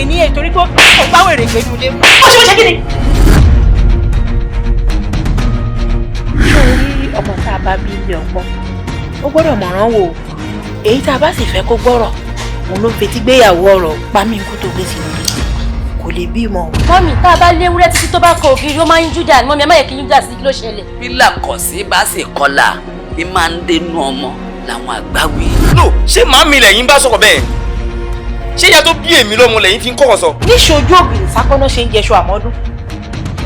ní ẹ̀ torí pé ó bá wèrè gbé nulẹ̀. ó ṣe kí ni. sórí ọmọ tá a bá bí ilé ọgbọ́n ó gbọ́dọ̀ mọ̀ràn wò èyí tá a bá sì fẹ́ kó gbọ́rọ̀ òun ló fetí gbéyàwó ọ̀rọ̀ pa mí kó tó gbé sínú ilé kò lè bímọ. mọ́mì tá a bá léwúrẹ́ títí tó bá kọ ògiri ó máa ń júdà ní mọ́mì ẹ má yẹ kí júdà sí kí ló ṣẹlẹ̀. bí làkọ̀sí bá sì kọlà bí máa ń dénú ọmọ làwọn àgbà wí. no ṣé màámi lẹ́yìn bá sọ̀rọ̀ bẹ́ẹ̀ ṣé ìyá tó bí èmi lọ́mọ lẹ́yìn fi ń kọ̀rọ̀ sọ. níṣojú ògiri sákọ́nà ṣe ń jẹṣọ àmọ́dún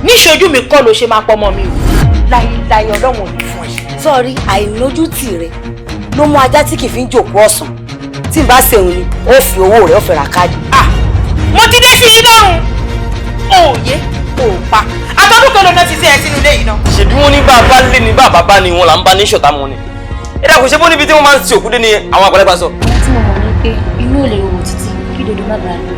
níṣojú mi kọ́ ló ṣe máa pọ́ ọmọ mi o láyéláyé ọlọ́run ò ní fún ẹ. sọ́ọ̀rí àìlójútì rẹ ló mú ajá tí kì í fi ń jòkó ọ̀sán tí n bá ṣèun ni ó fi owó rẹ̀ ó fẹ́ ra káàdì. mo ti dé sí i lọ́rùn òye ò pa àtọ́dún kan ló ná ti sí ẹ sínú ilé yìí náà. ṣèbí wọn ní bàbá lé ní bàbá ni wọn là ń bá ní ṣọ̀tá mọ́ ni. ẹ dàgbọ́ ṣe bó níbi tí wọ́n máa ń ti òkú dé ni àwọn àgbàlagbà sọ. tí mo mọ̀ ní pé inú ò lè rò títí kí dodo má bàa lò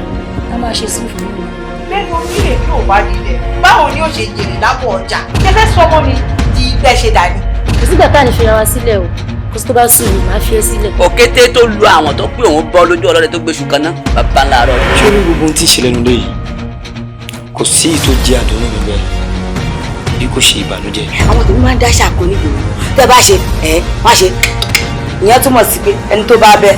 ká máa ṣe sùúrù fún mi. lẹ́nu onílé tí ò bá dilẹ̀ báwo ni ó ṣe jèrè lápò ọjà ṣe fẹ́ sọ ọmọ mi di bẹ́ẹ̀ ṣe dání. kò sígbà tá à ní fi ra wa sílẹ̀ o kò sí tó bá sùn mí máa fi ẹ́ sílẹ̀. òkété tó lu àwọn tó pé òun bọ́ lójú ọlọ́dẹ tó gbéṣù kan náà bàbá ńlá rọ. ṣé ní gbogbo ohun tí ìṣẹ̀lẹ̀ nù lé yìí kò sí èyí tó jẹ́ àdúrà mi bẹ́ẹ̀ bí kò ṣe ìbànújẹ́. àwọn tèmi máa ń dáṣà kó nígboro tẹ́ bá ṣe má ṣe ìyẹn túmọ̀ sí pé ẹni tó bá bẹ